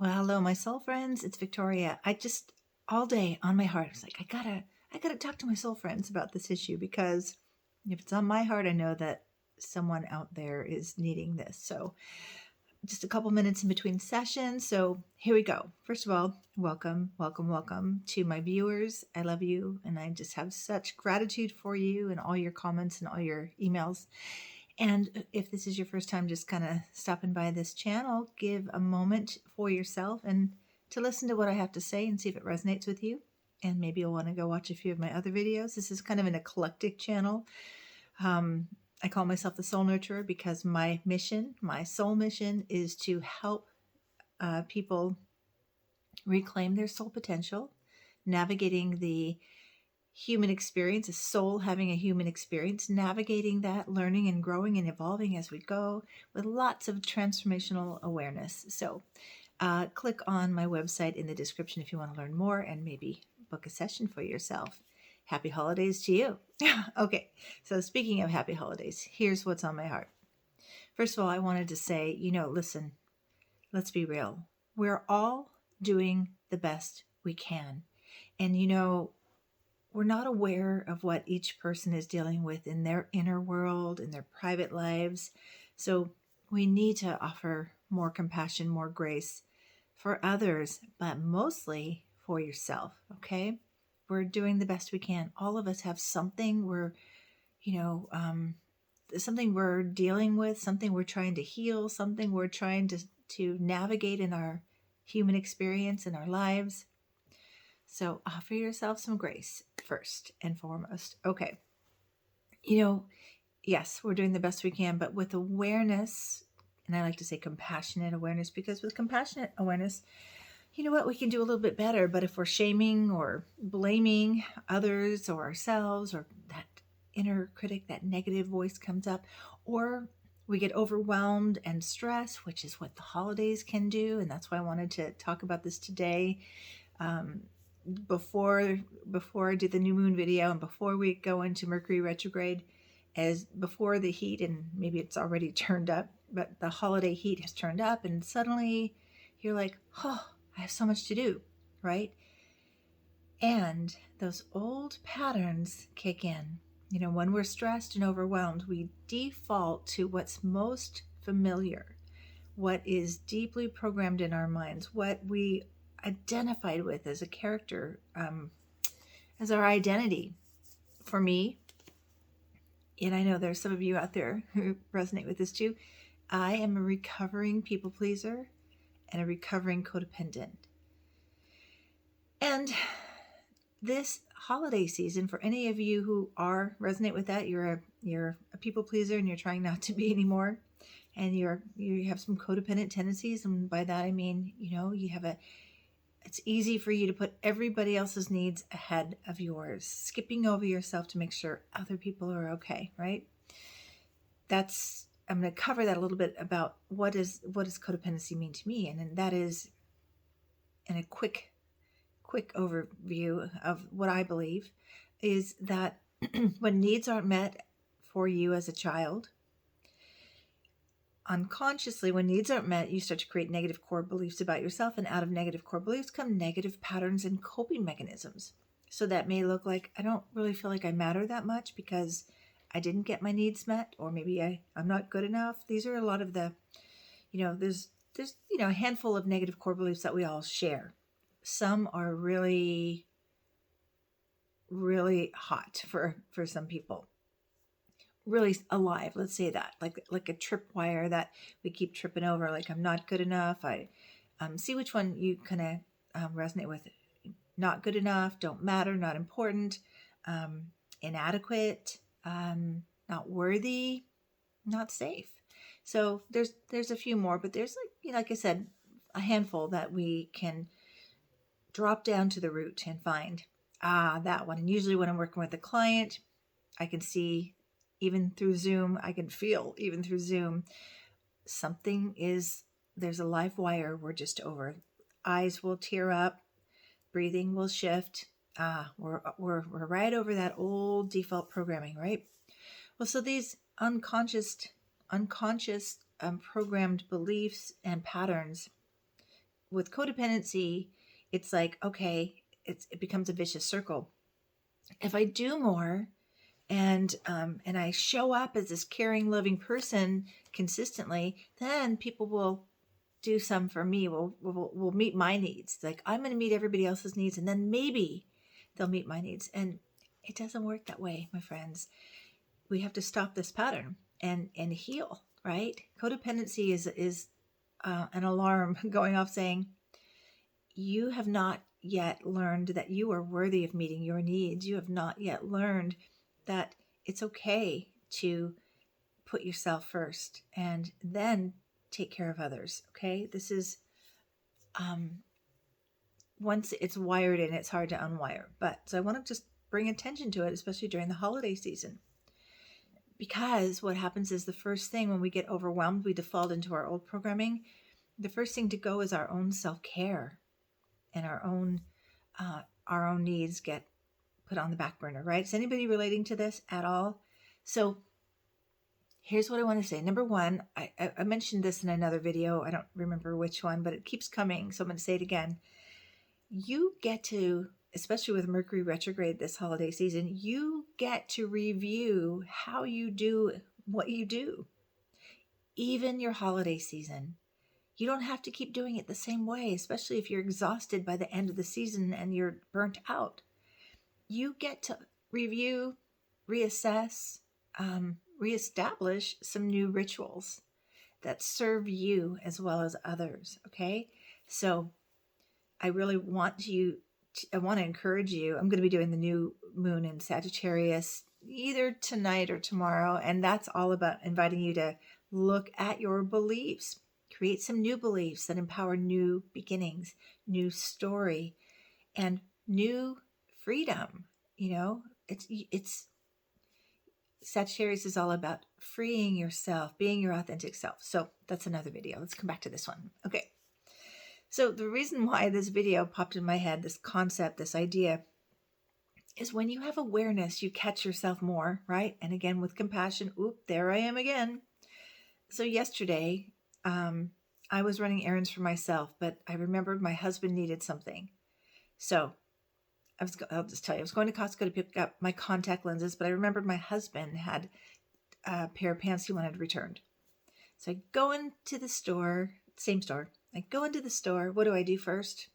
Well, hello, my soul friends. It's Victoria. I just all day on my heart, I was like, I gotta talk to my soul friends about this issue because if it's on my heart, I know that someone out there is needing this. So, just a couple minutes in between sessions. So here we go. First of all, welcome to my viewers. I love you, and I just have such gratitude for you and all your comments and all your emails. And if this is your first time just kind of stopping by this channel, give a moment for yourself and to listen to what I have to say and see if it resonates with you. And maybe you'll want to go watch a few of my other videos. This is kind of an eclectic channel. I call myself the Soul Nurturer because my mission, my soul mission, is to help people reclaim their soul potential, navigating the human experience, a soul having a human experience, navigating that, learning and growing and evolving as we go with lots of transformational awareness. So click on my website in the description if you want to learn more and maybe book a session for yourself. Happy holidays to you. Okay, so speaking of happy holidays, here's what's on my heart. First of all, I wanted to say, listen, let's be real. We're all doing the best we can. And we're not aware of what each person is dealing with in their inner world, in their private lives. So we need to offer more compassion, more grace for others, but mostly for yourself, okay? We're doing the best we can. All of us have something something we're dealing with, something we're trying to heal, something we're trying to navigate in our human experience in our lives. So offer yourself some grace first and foremost. Okay. Yes, we're doing the best we can, but with awareness, and I like to say compassionate awareness, because with compassionate awareness, you know what, we can do a little bit better. But if we're shaming or blaming others or ourselves, or that inner critic, that negative voice comes up, or we get overwhelmed and stressed, which is what the holidays can do. And that's why I wanted to talk about this today. Before I do the new moon video and before we go into Mercury retrograde, as before the heat, and maybe it's already turned up, but the holiday heat has turned up, and suddenly you're like, oh, I have so much to do, right? And those old patterns kick in. When we're stressed and overwhelmed, we default to what's most familiar, what is deeply programmed in our minds, what we identified with as a character, as our identity. For me, and I know there's some of you out there who resonate with this too, I am a recovering people pleaser and a recovering codependent. And this holiday season, for any of you who resonate with that, you're a people pleaser and you're trying not to be anymore, and you have some codependent tendencies, and by that I mean, it's easy for you to put everybody else's needs ahead of yours, skipping over yourself to make sure other people are okay, right? I'm going to cover that a little bit about what does codependency mean to me, and that is in a quick overview of what I believe is that when needs aren't met for you as a child, unconsciously, when needs aren't met, you start to create negative core beliefs about yourself, and out of negative core beliefs come negative patterns and coping mechanisms. So that may look like, I don't really feel like I matter that much because I didn't get my needs met, or maybe I'm not good enough. These are a lot of the, there's a handful of negative core beliefs that we all share. Some are really, really hot for some people. Really alive, let's say that, like a tripwire that we keep tripping over, like I'm not good enough. I see which one you kind of resonate with. Not good enough, don't matter, not important, inadequate, not worthy, not safe. So there's a few more, but there's like I said, a handful that we can drop down to the root and find that one. And usually when I'm working with a client, I can see, even through Zoom, I can feel even through Zoom, there's a live wire we're just over. Eyes will tear up, breathing will shift. We're right over that old default programming, right? Well, so these unconscious programmed beliefs and patterns with codependency, it's like, okay, it becomes a vicious circle. If I do more and I show up as this caring, loving person consistently, then people will do some for me. Will meet my needs. Like I'm going to meet everybody else's needs, and then maybe they'll meet my needs. And it doesn't work that way, my friends. We have to stop this pattern and heal. Right? Codependency is an alarm going off saying you have not yet learned that you are worthy of meeting your needs. You have not yet learned that it's okay to put yourself first and then take care of others. Okay. This is, once it's wired in, it's hard to unwire. But so I want to just bring attention to it, especially during the holiday season. Because what happens is the first thing when we get overwhelmed, we default into our old programming. The first thing to go is our own self-care, and our own needs get put on the back burner, right? Is anybody relating to this at all? So here's what I want to say. Number one, I mentioned this in another video. I don't remember which one, but it keeps coming. So I'm going to say it again. You get to, especially with Mercury retrograde this holiday season, you get to review how you do what you do. Even your holiday season. You don't have to keep doing it the same way, especially if you're exhausted by the end of the season and you're burnt out. You get to review, reassess, reestablish some new rituals that serve you as well as others. Okay. So I really want I want to encourage you. I'm going to be doing the new moon in Sagittarius either tonight or tomorrow. And that's all about inviting you to look at your beliefs, create some new beliefs that empower new beginnings, new story, and new freedom. It's Sagittarius is all about freeing yourself, being your authentic self. So that's another video. Let's come back to this one. Okay. So the reason why this video popped in my head, this concept, this idea, is when you have awareness, you catch yourself more, right? And again, with compassion, there I am again. So yesterday, I was running errands for myself, but I remembered my husband needed something. So I'll just tell you, I was going to Costco to pick up my contact lenses, but I remembered my husband had a pair of pants he wanted returned. So I go into the store, same store. I go into the store. What do I do first?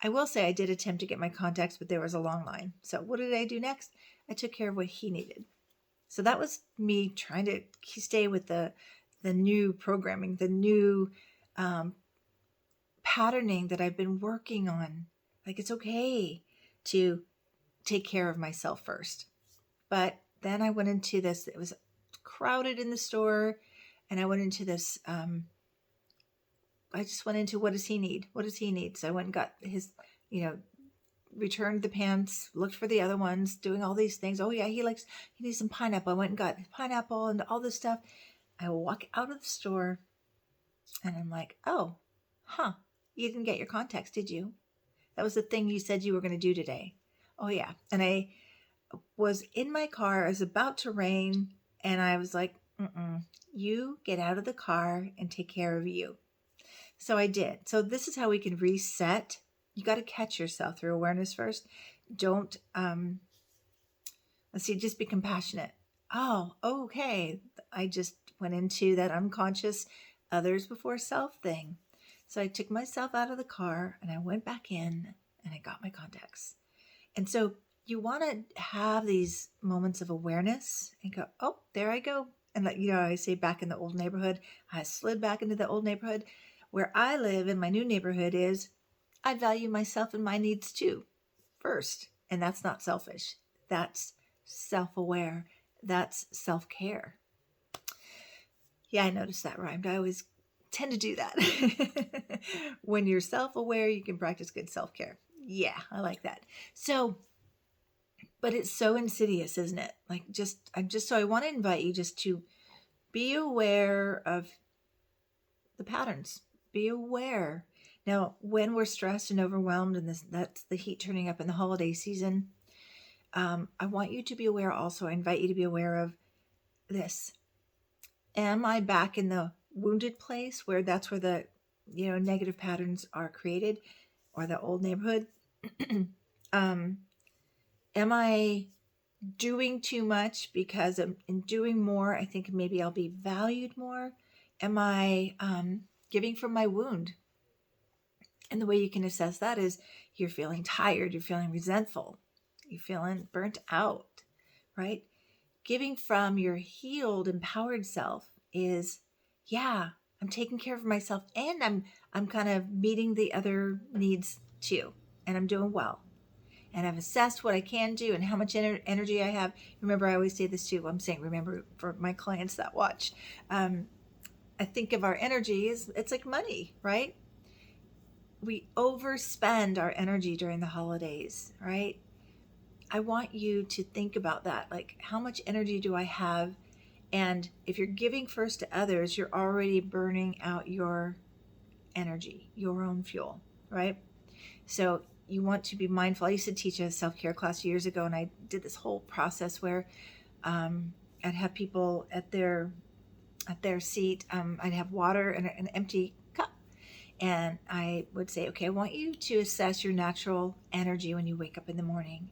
I will say I did attempt to get my contacts, but there was a long line. So what did I do next? I took care of what he needed. So that was me trying to stay with the new programming, the new patterning that I've been working on. Like it's okay to take care of myself first. But then I went into this, it was crowded in the store, and I went into this, I just went into what does he need? What does he need? So I went and got his, returned the pants, looked for the other ones, doing all these things. Oh yeah, he needs some pineapple. I went and got pineapple and all this stuff. I walk out of the store and I'm like, you didn't get your contacts, did you? That was the thing you said you were going to do today. Oh yeah. And I was in my car. It was about to rain. And I was like, you get out of the car and take care of you. So I did. So this is how we can reset. You got to catch yourself through awareness first. Don't, just be compassionate. Oh, okay. I just went into that unconscious others before self thing. So I took myself out of the car and I went back in and I got my contacts. And so you want to have these moments of awareness and go, oh, there I go. And I say back in the old neighborhood, I slid back into the old neighborhood. Where I live in my new neighborhood is I value myself and my needs too first. And that's not selfish. That's self-aware. That's self-care. Yeah, I noticed that rhymed. I always tend to do that. When you're self-aware, you can practice good self-care. Yeah, I like that. So, but it's so insidious, isn't it? I want to invite you just to be aware of the patterns. Be aware. Now, when we're stressed and overwhelmed, and that's the heat turning up in the holiday season, I want you to be aware also. I invite you to be aware of this. Am I back in the wounded place where that's where the negative patterns are created, or the old neighborhood. um, am I doing too much because in doing more, I think maybe I'll be valued more? Am I giving from my wound? And the way you can assess that is you're feeling tired, you're feeling resentful, you're feeling burnt out, right? Giving from your healed, empowered self is, yeah, I'm taking care of myself, and I'm kind of meeting the other needs too, and I'm doing well. And I've assessed what I can do and how much energy I have. Remember, I always say this too. I'm saying, remember, for my clients that watch, I think of our energy as it's like money, right? We overspend our energy during the holidays, right? I want you to think about that. Like, how much energy do I have? And if you're giving first to others, you're already burning out your energy, your own fuel, right? So you want to be mindful. I used to teach a self-care class years ago, and I did this whole process where I'd have people at their seat. I'd have water and an empty cup, and I would say, okay, I want you to assess your natural energy when you wake up in the morning,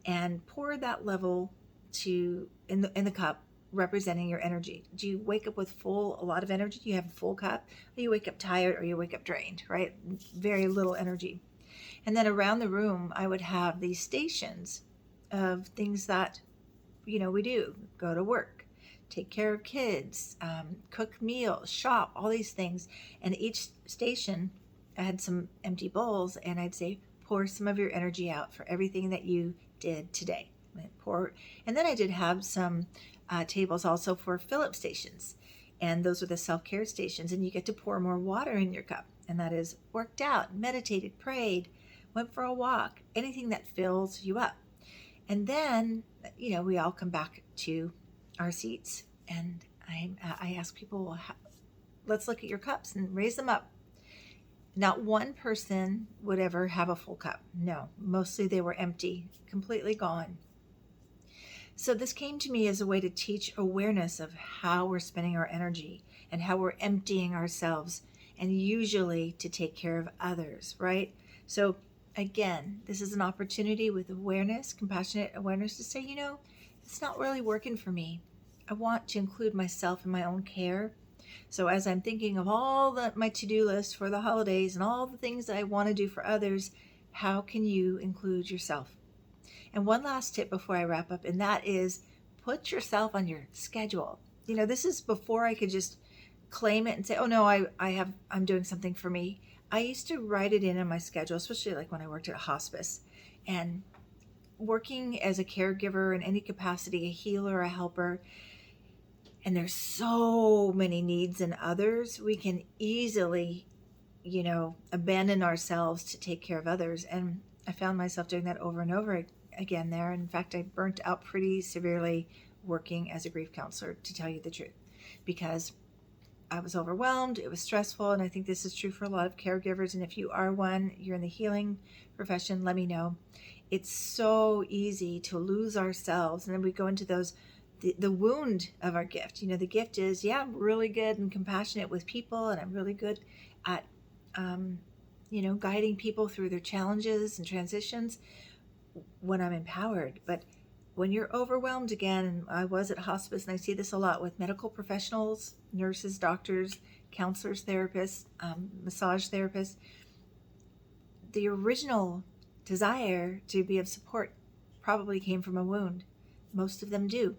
and pour that level to in the cup, representing your energy. Do you wake up with a lot of energy? Do you have a full cup? Or you wake up tired, or you wake up drained, right? Very little energy. And then around the room, I would have these stations of things that, we do: go to work, take care of kids, cook meals, shop, all these things. And each station, I had some empty bowls, and I'd say, pour some of your energy out for everything that you did today. And then I did have some tables also for fill-up stations. And those are the self-care stations. And you get to pour more water in your cup. And that is worked out, meditated, prayed, went for a walk, anything that fills you up. And then, we all come back to our seats, and I ask people, well, let's look at your cups and raise them up. Not one person would ever have a full cup. No, mostly they were empty, completely gone. So this came to me as a way to teach awareness of how we're spending our energy and how we're emptying ourselves, and usually to take care of others, right? So again, this is an opportunity with awareness, compassionate awareness, to say, it's not really working for me. I want to include myself in my own care. So as I'm thinking of all my to-do list for the holidays and all the things that I want to do for others, how can you include yourself? And one last tip before I wrap up, and that is put yourself on your schedule. This is before I could just claim it and say, oh no, I'm doing something for me. I used to write it in on my schedule, especially like when I worked at a hospice. And working as a caregiver in any capacity, a healer, a helper, and there's so many needs in others, we can easily, abandon ourselves to take care of others. And I found myself doing that over and over again there. In fact, I burnt out pretty severely working as a grief counselor, to tell you the truth, because I was overwhelmed, it was stressful, and I think this is true for a lot of caregivers. And if you are one, you're in the healing profession, let me know. It's so easy to lose ourselves, and then we go into the wound of our gift. The gift is, yeah, I'm really good and compassionate with people, and I'm really good at, guiding people through their challenges and transitions when I'm empowered. But when you're overwhelmed, again, and I was at hospice, and I see this a lot with medical professionals, nurses, doctors, counselors, therapists, massage therapists, the original desire to be of support probably came from a wound. Most of them do.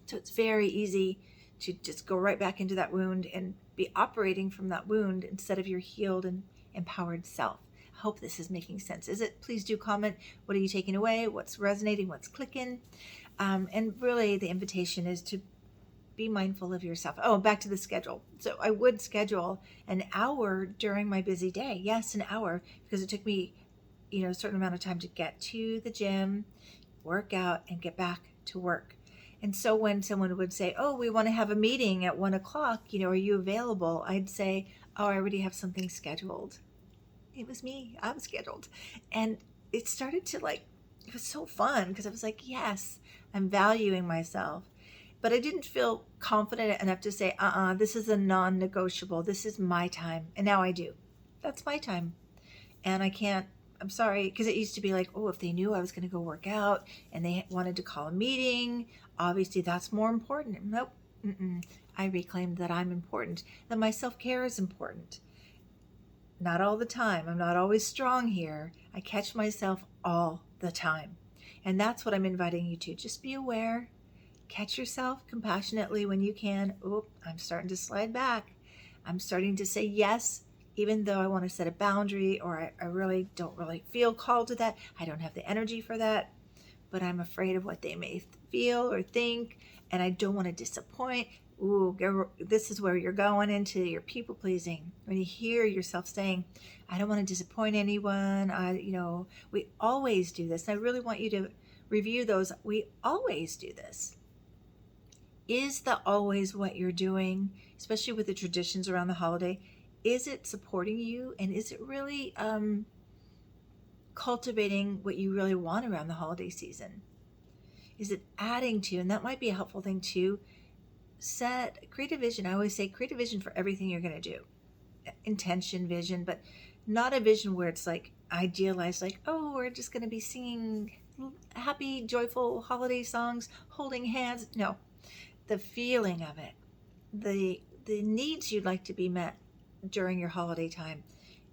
So it's very easy to just go right back into that wound and be operating from that wound instead of your healed and empowered self. I hope this is making sense. Is it? Please do comment. What are you taking away? What's resonating? What's clicking? And really the invitation is to be mindful of yourself. Oh, back to the schedule. So I would schedule an hour during my busy day. Yes, an hour, because it took me, a certain amount of time to get to the gym, work out, and get back to work. And so when someone would say, oh, we want to have a meeting at 1:00, are you available? I'd say, oh, I already have something scheduled. It was me. I was scheduled. And it started to it was so fun, because I was like, yes, I'm valuing myself. but I didn't feel confident enough to say, this is a non-negotiable. This is my time. And now I do. That's my time. And I can't, I'm sorry, because it used to be like, oh, if they knew I was going to go work out and they wanted to call a meeting, obviously that's more important. Nope. I reclaimed that I'm important, that my self-care is important. Not all the time. I'm not always strong here. I catch myself all the time. And that's what I'm inviting you to. Just be aware. Catch yourself compassionately when you can. Oh, I'm starting to slide back. I'm starting to say yes, even though I want to set a boundary, or I really don't really feel called to that. I don't have the energy for that, but I'm afraid of what they may feel or think, and I don't want to disappoint. Ooh, this is where you're going into your people pleasing. When you hear yourself saying, I don't want to disappoint anyone. We always do this. I really want you to review those. We always do this. Is the always what you're doing, especially with the traditions around the holiday, is it supporting you? And is it really cultivating what you really want around the holiday season? Is it adding to? And that might be a helpful thing too. Create a vision. I always say create a vision for everything you're going to do. Intention, vision, but not a vision where it's like idealized, like, oh, we're just going to be singing happy, joyful holiday songs, holding hands. No, the feeling of it, the needs you'd like to be met during your holiday time.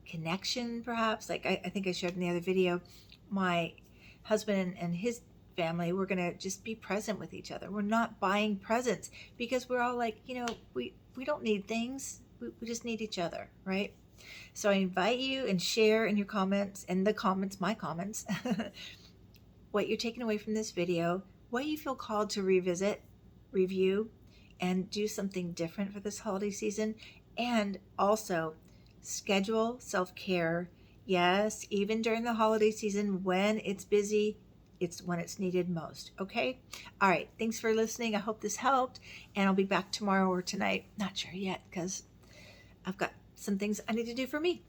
Connection, perhaps. Like I think I showed in the other video, my husband and his family, we're going to just be present with each other. We're not buying presents because we're all like, we don't need things. We just need each other, right? So I invite you and share in your comments, my comments, what you're taking away from this video, what you feel called to revisit, review, and do something different for this holiday season. And also schedule self-care. Yes, even during the holiday season when it's busy, it's when it's needed most. Okay? All right. Thanks for listening. I hope this helped. And I'll be back tomorrow or tonight. Not sure yet because I've got some things I need to do for me.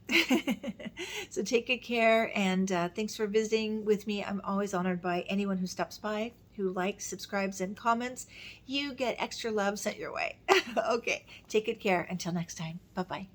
So take good care. And thanks for visiting with me. I'm always honored by anyone who stops by, who likes, subscribes, and comments. You get extra love sent your way. Okay. Take good care. Until next time. Bye-bye.